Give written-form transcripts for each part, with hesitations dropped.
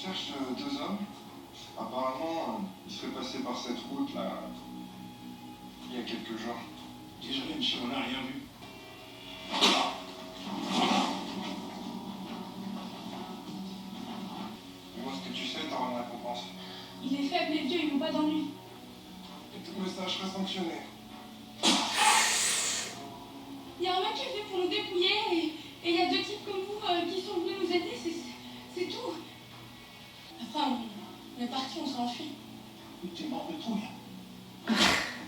cherche deux hommes. Apparemment, ils seraient passés par cette route là il y a quelques jours. Désolé, monsieur, on n'a rien vu. Dis-moi ce que tu sais, t'auras une récompense. Il est faible, les vieux, ils n'ont pas d'ennui. Et tout le message sera sanctionné. Il y a un mec qui est venu pour nous dépouiller et il y a deux types comme vous qui sont venus nous aider, c'est tout. Après, on est parti, on s'est enfui. T'es mort de trouille.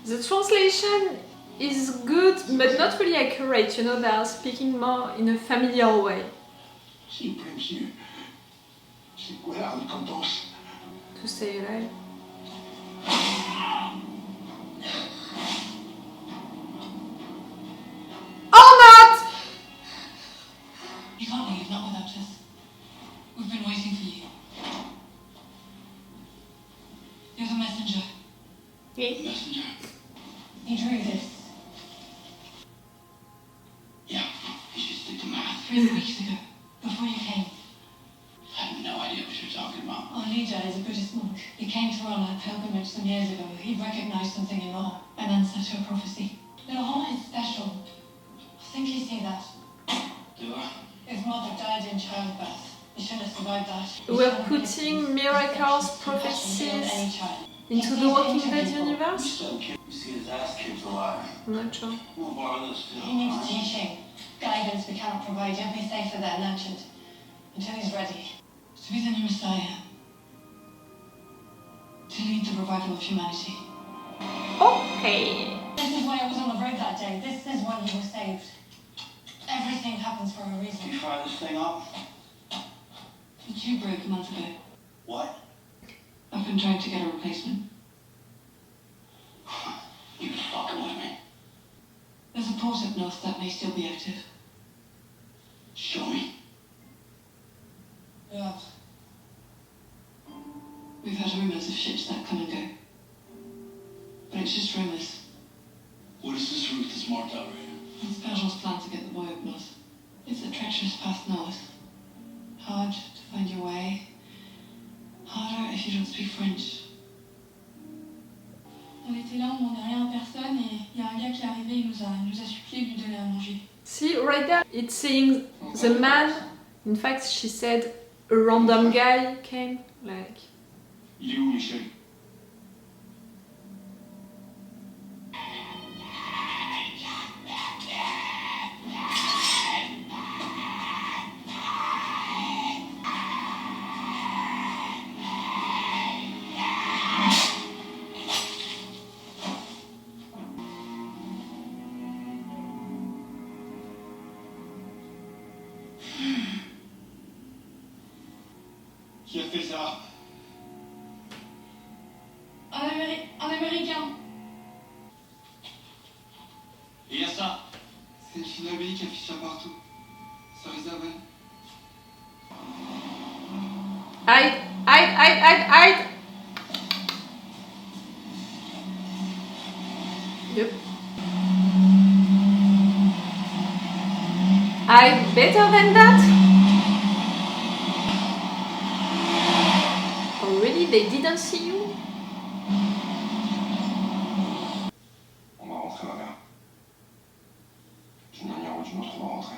The translation is good, but not really accurate. You know, they are speaking more in a familiar way. S'il vous plaît, monsieur. C'est quoi la récompense? To say right. Oh, not! You can't leave, not without us. We've been waiting for you. You're the messenger. Yes. Messenger? He drew this Yeah, you should stick to math. 3 weeks ago, before you came. I have no idea what you're talking about. Our leader is a Buddhist monk. He came to on a pilgrimage some years ago. He recognized something in Laurent, an answer to a prophecy. Laurent is special. I think you see that. Do I? His mother died in childbirth. He should have survived that. We're putting miracles, prophecies into the Walking Dead universe? Still can't see his ass kicked alive. I'm not sure. Well, Marla's still He needs alive. teaching, guidance we cannot provide. He'll be safer there, nurtured, until he's ready to be the new Messiah, to lead the revival of humanity. Okay. This is why I was on the road that day. This is why he was saved. Everything happens for a Did reason. you fire this thing up? The tube broke a month ago. What? I've been trying to get a replacement. You fucking with me? There's a port up north that may still be active. Show me. Yeah. We've had rumours of ships that come and go. But it's just rumours. What is this route that's marked out right here? It's Perdon's plan to get the boy up north. It's a treacherous path north. Hard to find your way. Harder if you don't speak French. On était là, on demandait rien à personne et il y a un gars qui est arrivé, il nous a supplié de lui donner à manger. See, right there, it's saying the man. In fact, she said a random guy came, like. Il est où, Michel? Qui a fait ça? Un Américain. Et y a ça. C'est une fille d'abbaye qui affiche ça partout. Sœur Isabel. Hide! Yep. Hide better than that? Oh really? They didn't see you? On va rentrer, ma mère. D'une manière ou d'une autre, on va rentrer.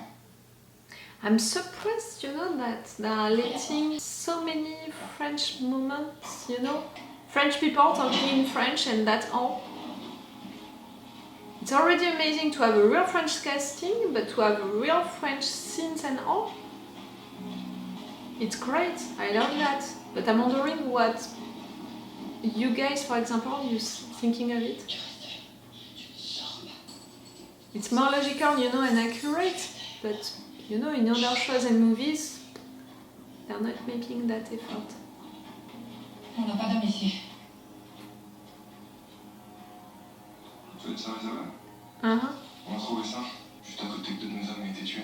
I'm surprised, you know, that they are letting so many French moments, you know, French people talking in French and that all. It's already amazing to have a real French casting, but to have real French scenes and all. It's great, I love that. But I'm wondering what you guys, for example, you thinking of it. It's more logical, you know, and accurate, but you know, in other shows and movies, they're not making that effort. On n'a pas d'homme ici. Vous êtes sœur Isabel? Uh-huh. On a trouvé ça, juste à côté que deux de nos hommes ont été tués.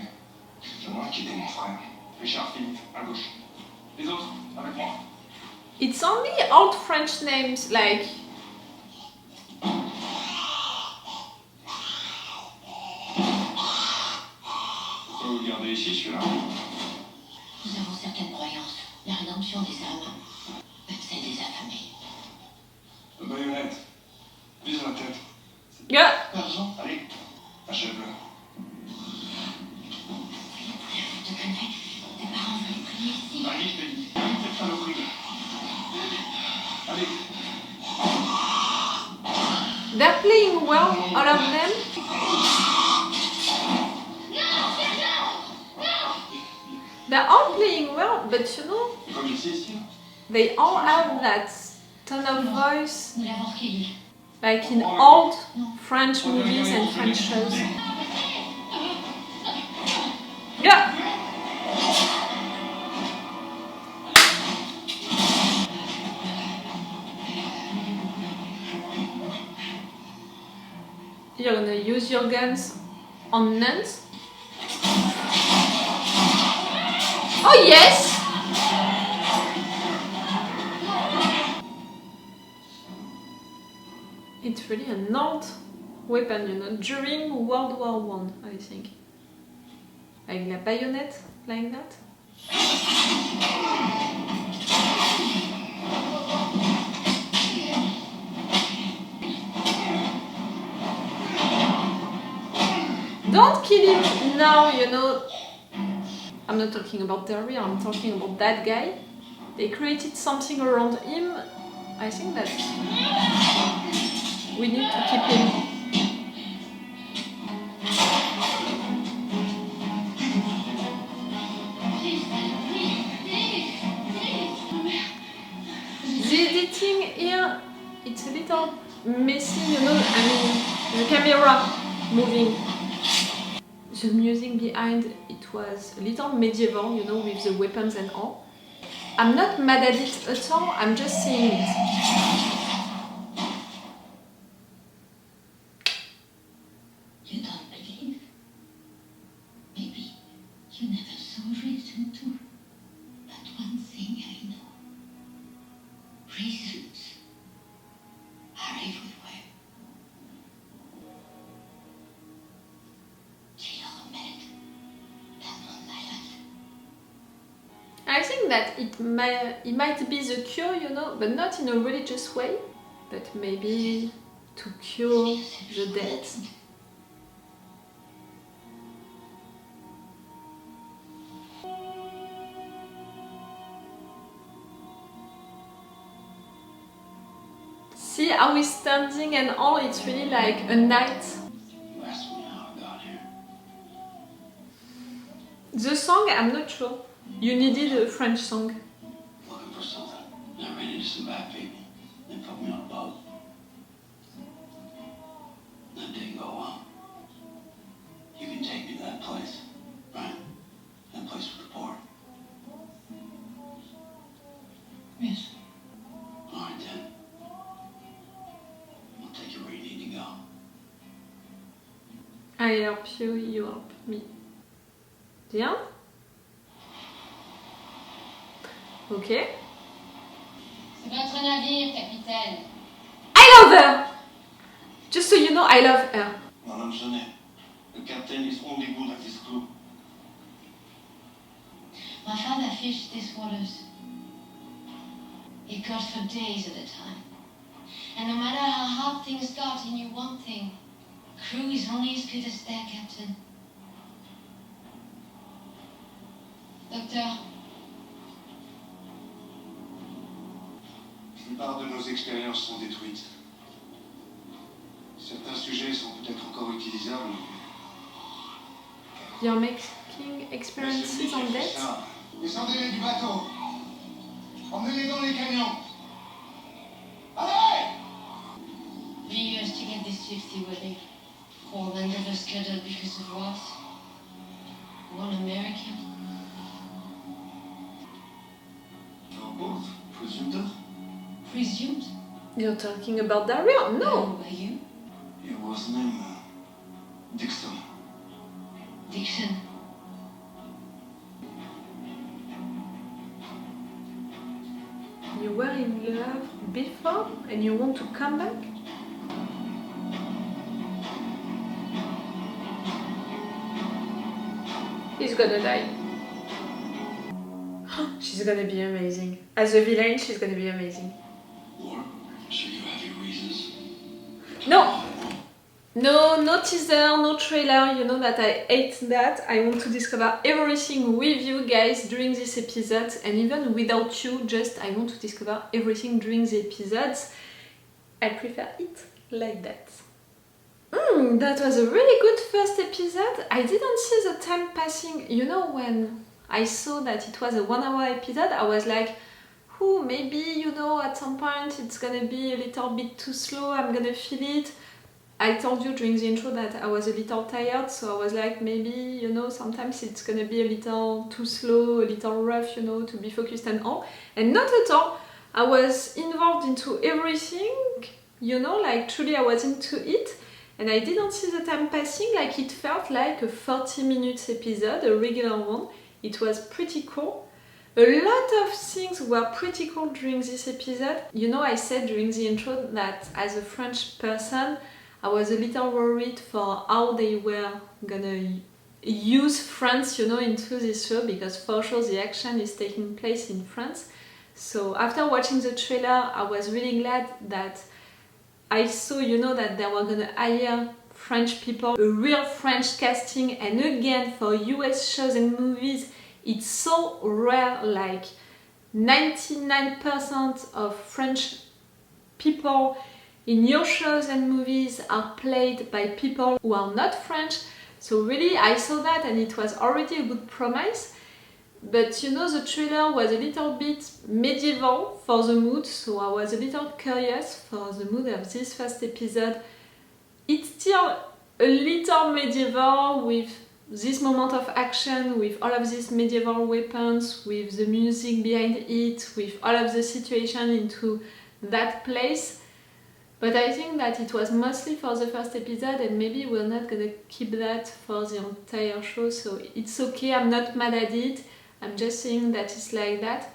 Il y en a un qui était mon frère. Richard Philippe, à gauche. Les autres, avec moi. It's only old French names, like... Pourquoi vous le gardez ici, celui-là? Nous avons certaines croyances. La rédemption des âmes. Yeah. L'argent, allez, achève-le. Je te connais. Tes parents veulent prier ici. Allez, je te dis, cette saloperie. Allez. They're playing well, all of them. They're all playing well, but you know, Comme ici. they all have that tone of voice Nous l'avons recueilli. like in old French movies and French shows. Yeah. You're gonna use your guns on nuns? Oh yes! It's really an old weapon, you know, during World War I, I think. Avec la baïonnette, like that. Don't kill him now, you know. I'm not talking about Daryl, I'm talking about that guy. They created something around him. I think that we need to keep him. The editing here, it's a little messy, you know, I mean, the camera moving. The music behind it was a little medieval, you know, with the weapons and all. I'm not mad at it at all, I'm just saying it. You don't believe? Maybe you never saw reason to. But one thing I know. Reasons are everywhere. I think that it might be the cure, you know, but not in a religious way, but maybe to cure the dead. See how he's standing and all, it's really like a knight. You asked me how I got here. The song, I'm not sure. You needed a French song. Looking for something. I ran into some bad people. They put me on a boat. That didn't go well. You can take me to that place, right? That place with the port. Yes. All right, then. I'll take you where you need to go. I help you, you help me. Bien? Ok. C'est votre navire, capitaine. I love her! Just so you know, I love her. Madame Genet, le capitaine is on the board of this crew. My father fished these waters. He caught for days at a time. And no matter how hard things got, he knew one thing. Crew is only as good as their captain. Docteur, La plupart de nos expériences sont détruites. Certains sujets sont peut-être encore utilisables. You're making experiences on that? Descendez-les du bateau. Emmenez-les dans les camions. Allez! we used to get this gypsy wedding. All the never scheduled because of wars. One American. En both, presumed. Presumed. You're talking about Daryl? No! Who were you? It was named Dixon. Dixon. You were in love before and you want to come back? He's gonna die. She's gonna be amazing. As a villain, she's gonna be amazing. Or, I'm sure you have your reasons. No! No teaser, no trailer, you know that I hate that. I want to discover everything with you guys during this episode, and even without you, just I want to discover everything during the episodes. I prefer it like that. That was a really good first episode. I didn't see the time passing. You know, when I saw that it was a 1 hour episode, I was like, maybe, you know, at some point it's gonna be a little bit too slow, I'm gonna feel it. I told you during the intro that I was a little tired, so I was like, maybe, you know, sometimes it's gonna be a little too slow, a little rough, you know, to be focused and all. And not at all. I was involved into everything, you know, like truly I was into it. And I didn't see the time passing, like it felt like a 40 minutes episode, a regular one. It was pretty cool. A lot of things were pretty cool during this episode. You know, I said during the intro that as a French person, I was a little worried for how they were gonna use France, you know, into this show, because for sure the action is taking place in France. So after watching the trailer, I was really glad that I saw, you know, that they were gonna hire French people, a real French casting, and again, for US shows and movies, it's so rare, like 99% of French people in your shows and movies are played by people who are not French. So really, I saw that and it was already a good promise. But you know, the trailer was a little bit medieval for the mood, so I was a little curious for the mood of this first episode. It's still a little medieval with this moment of action, with all of these medieval weapons, with the music behind it, with all of the situation into that place. But I think that it was mostly for the first episode, and maybe we're not gonna keep that for the entire show, so it's okay, I'm not mad at it. I'm just saying that it's like that.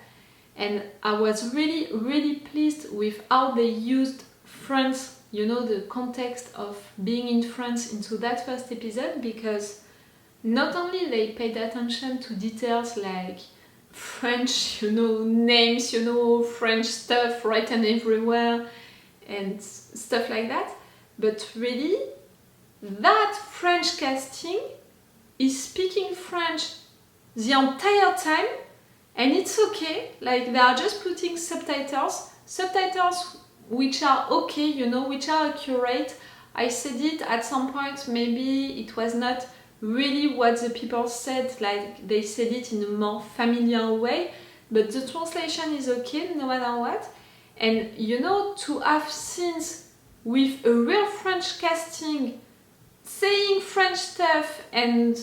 And I was really pleased with how they used France, you know, the context of being in France into that first episode, because not only they paid attention to details like French, you know, names, you know, French stuff written everywhere and stuff like that, but really that French casting is speaking French the entire time, and it's okay, like they are just putting subtitles which are okay, you know, which are accurate. I said it at some point, maybe it was not really what the people said, like they said it in a more familiar way, but the translation is okay no matter what. And you know, to have scenes with a real French casting saying French stuff and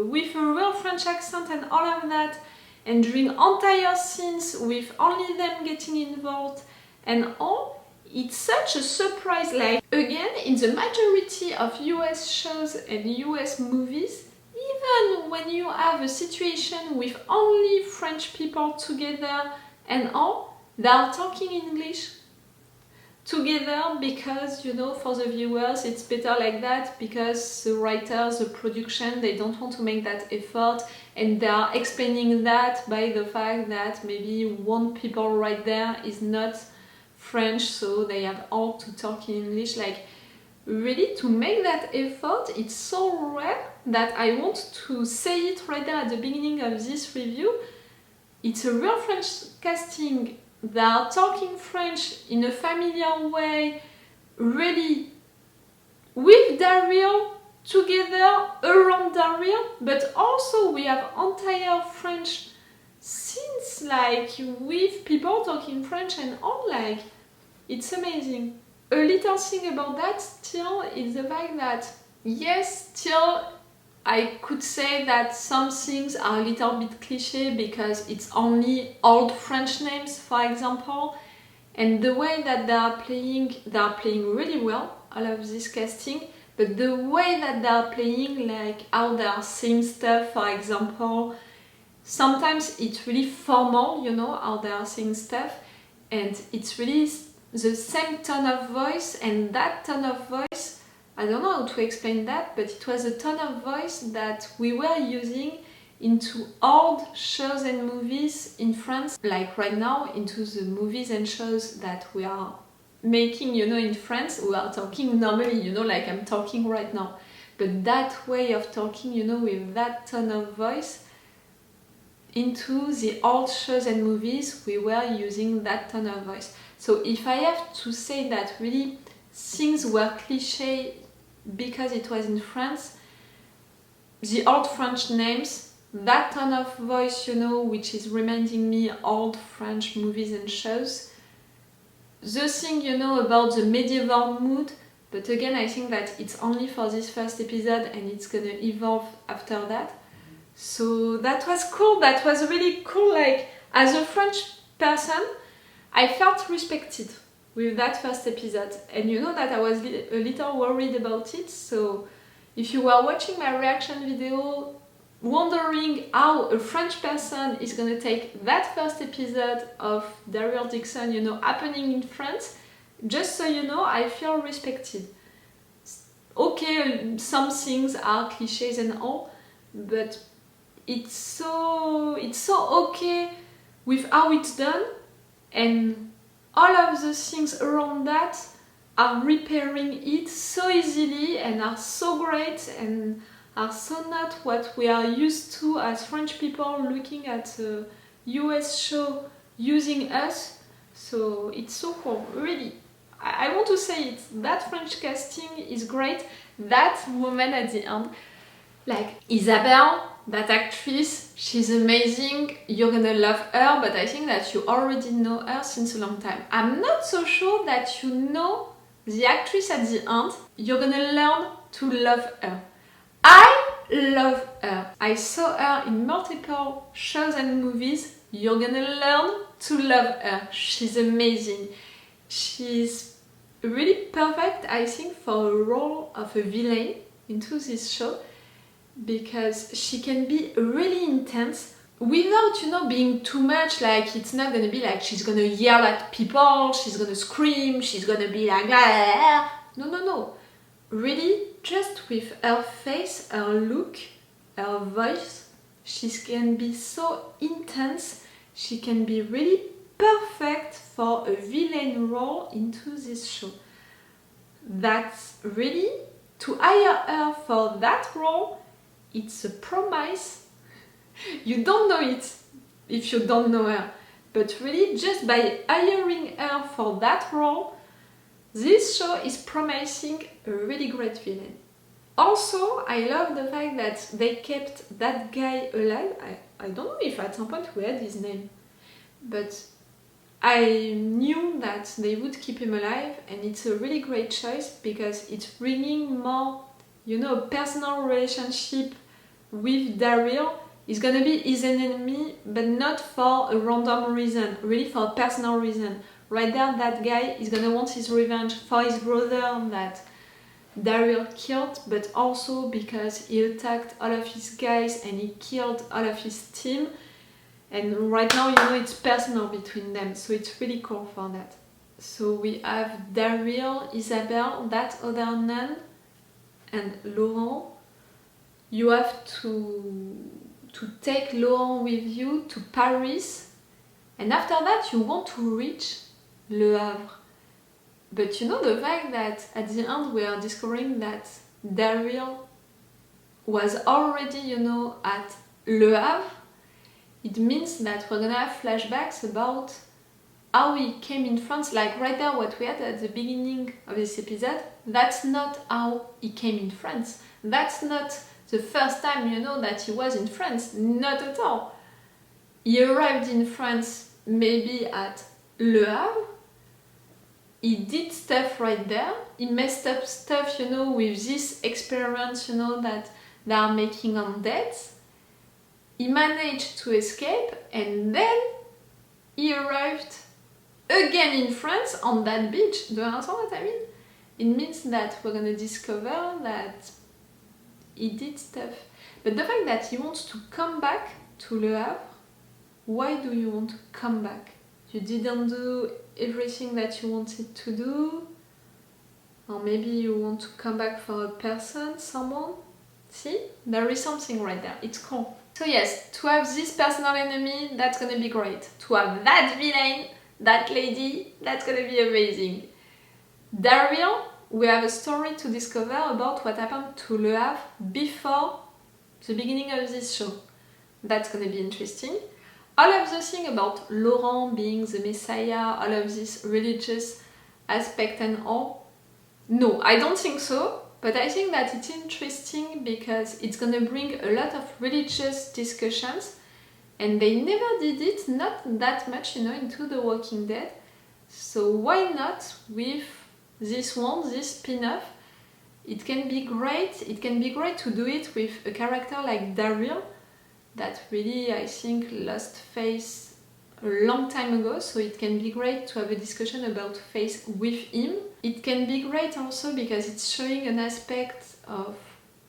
with a real French accent and all of that, and during entire scenes with only them getting involved and all, it's such a surprise. Like, again, in the majority of US shows and US movies, even when you have a situation with only French people together and all, they are talking English together, because, you know, for the viewers it's better like that, because the writers, the production, they don't want to make that effort, and they are explaining that by the fact that maybe one people right there is not French, so they have all to talk in English. Like, really, to make that effort, it's so rare that I want to say it right there at the beginning of this review. It's a real French casting. They are talking French in a familiar way, really, with Daryl, together around Daryl, but also we have entire French scenes, like with people talking French and all, like, it's amazing. A little thing about that still is the fact that, yes, still I could say that some things are a little bit cliché because it's only old French names, for example, and the way that they are playing really well, all of this casting, but the way that they are playing, like how they are saying stuff, for example, sometimes it's really formal, you know, how they are saying stuff, and it's really the same tone of voice, and that tone of voice, I don't know how to explain that, but it was a tone of voice that we were using into old shows and movies in France, like right now into the movies and shows that we are making, you know, in France, we are talking normally, you know, like I'm talking right now. But that way of talking, you know, with that tone of voice, into the old shows and movies, we were using that tone of voice. So if I have to say that really things were cliché because it was in France, the old French names, that tone of voice, you know, which is reminding me old French movies and shows, the thing, you know, about the medieval mood, but again, I think that it's only for this first episode and it's gonna evolve after that. So that was cool, that was really cool. Like, as a French person, I felt respected with that first episode. And you know that I was a little worried about it, so if you were watching my reaction video wondering how a French person is gonna take that first episode of Daryl Dixon, you know, happening in France, just so you know, I feel respected. Okay, some things are clichés and all, but it's so okay with how it's done, and all of the things around that are repairing it so easily and are so great and are so not what we are used to as French people looking at a US show using us. So it's so cool, really. I want to say it, that French casting is great. That woman at the end, like Isabel, that actress, she's amazing, you're gonna love her, but I think that you already know her since a long time. I'm not so sure that you know the actress at the end, you're gonna learn to love her. I love her. I saw her in multiple shows and movies. You're gonna learn to love her. She's amazing. She's really perfect, I think, for a role of a villain into this show, because she can be really intense without, you know, being too much. Like, it's not gonna be like she's gonna yell at people, she's gonna scream, she's gonna be like, ah. No. Really, just with her face, her look, her voice, she can be so intense. She can be really perfect for a villain role into this show. That's really, to hire her for that role, it's a promise. You don't know it if you don't know her, but really, just by hiring her for that role, this show is promising a really great villain. Also, I love the fact that they kept that guy alive. I don't know if at some point we had his name, but I knew that they would keep him alive, and it's a really great choice because it's bringing more, you know, a personal relationship with Daryl. He's gonna be his enemy, but not for a random reason, really for a personal reason. Right there, that guy is gonna want his revenge for his brother that Daryl killed, but also because he attacked all of his guys and he killed all of his team. And right now, you know, it's personal between them, so it's really cool for that. So we have Daryl, Isabel, that other nun, and Laurent. You have to take Laurent with you to Paris, and after that you want to reach Le Havre. But you know the fact that at the end we are discovering that Daryl was already, you know, at Le Havre. It means that we're gonna have flashbacks about how he came in France. Like right there, what we had at the beginning of this episode, that's not how he came in France. That's not the first time, you know, that he was in France. Not at all. He arrived in France maybe at Le Havre. He did stuff right there. He messed up stuff, you know, with this experiment, you know, that they are making on deaths. He managed to escape, and then he arrived again in France on that beach. Do you understand what I mean? It means that we're gonna discover that he did stuff. But the fact that he wants to come back to Le Havre, why do you want to come back? You didn't do everything that you wanted to do? Or maybe you want to come back for a person, someone? See? There is something right there. It's cool. So yes, to have this personal enemy, that's gonna be great. To have that villain, that lady, that's gonna be amazing. Daryl, we have a story to discover about what happened to Le Havre before the beginning of this show. That's gonna be interesting. All of the thing about Laurent being the Messiah, all of this religious aspect and all, no, I don't think so, but I think that it's interesting because it's gonna bring a lot of religious discussions, and they never did it, not that much, you know, into The Walking Dead. So why not with this one, this spin-off? It can be great. It can be great to do it with a character like Daryl, that really, I think, lost face a long time ago, so it can be great to have a discussion about face with him. It can be great also because it's showing an aspect of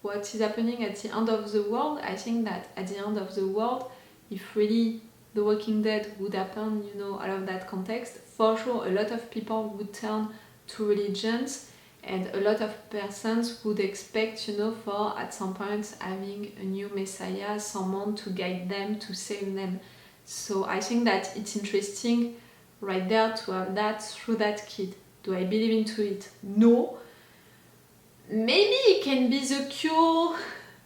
what is happening at the end of the world. I think that at the end of the world, if really The Walking Dead would happen, you know, out of that context, for sure a lot of people would turn to religions, and a lot of persons would expect, you know, for at some point having a new messiah, someone to guide them, to save them. So I think that it's interesting right there to have that through that kid. Do I believe into it? No. Maybe it can be the cure,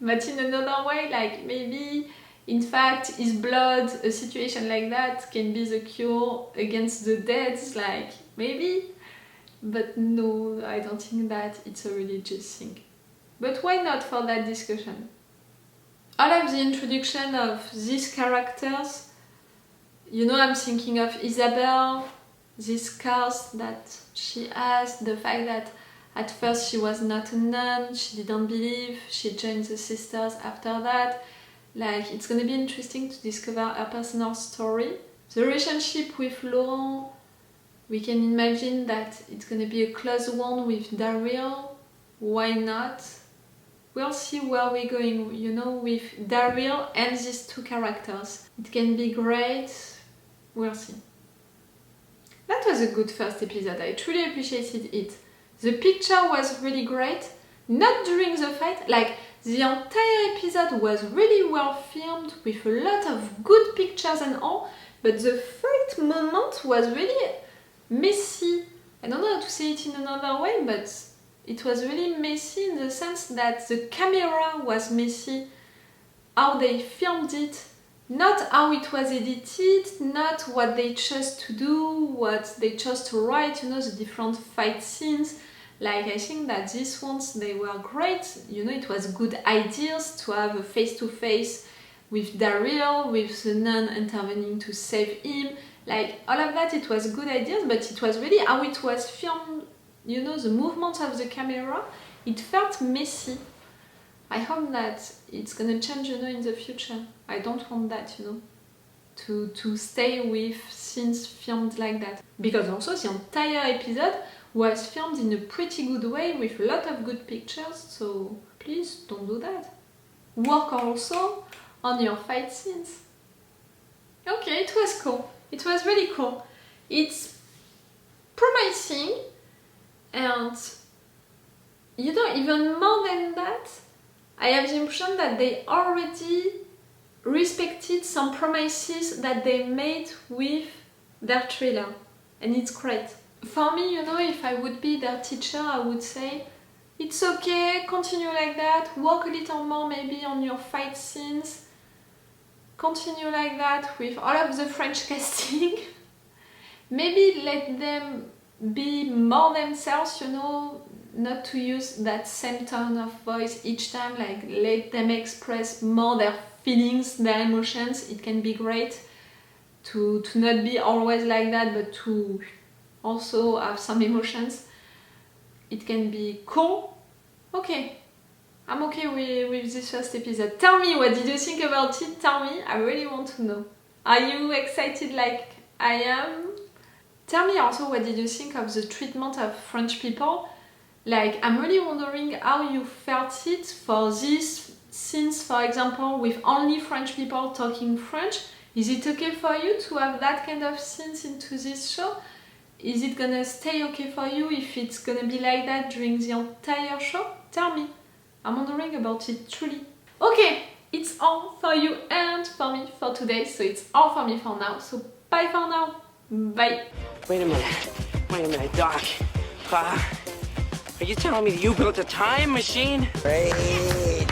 but in another way, like maybe in fact his blood, a situation like that, can be the cure against the dead, like maybe. But no, I don't think that it's a religious thing. But why not for that discussion? All of the introduction of these characters, you know, I'm thinking of Isabel, these scars that she has, the fact that at first she was not a nun, she didn't believe, she joined the sisters after that. Like, it's gonna be interesting to discover her personal story. The relationship with Laurent, we can imagine that it's gonna be a close one with Daryl. Why not? We'll see where we're going, you know, with Daryl and these two characters. It can be great. We'll see. That was a good first episode. I truly appreciated it. The picture was really great. Not during the fight, like the entire episode was really well filmed with a lot of good pictures and all, but the fight moment was really messy. I don't know how to say it in another way, but it was really messy in the sense that the camera was messy, how they filmed it, not how it was edited, not what they chose to do, what they chose to write, you know, the different fight scenes. Like, I think that these ones, they were great, you know, it was good ideas to have a face-to-face with Daryl, with the nun intervening to save him. Like, all of that, it was good ideas, but it was really how it was filmed, you know, the movement of the camera, it felt messy. I hope that it's gonna change, you know, in the future. I don't want that, you know, to stay with scenes filmed like that. Because also the entire episode was filmed in a pretty good way with a lot of good pictures, so please don't do that. Work also on your fight scenes. Okay, it was cool. It was really cool. It's promising, and you know, even more than that, I have the impression that they already respected some promises that they made with their trailer, and it's great. For me, you know, if I would be their teacher, I would say, it's okay, continue like that, work a little more maybe on your fight scenes, continue like that with all of the French casting, maybe let them be more themselves, you know, not to use that same tone of voice each time, like let them express more their feelings, their emotions. It can be great to not be always like that, but to also have some emotions. It can be cool. Okay, I'm okay with this first episode. Tell me, what did you think about it? Tell me, I really want to know. Are you excited like I am? Tell me also, what did you think of the treatment of French people? Like, I'm really wondering how you felt it for these scenes, for example, with only French people talking French. Is it okay for you to have that kind of scenes into this show? Is it gonna stay okay for you if it's gonna be like that during the entire show? Tell me. I'm wondering about it truly. Okay, it's all for you and for me for today, so it's all for me for now. So bye for now. Bye. Wait a minute, Doc. Are you telling me that you built a time machine? Great.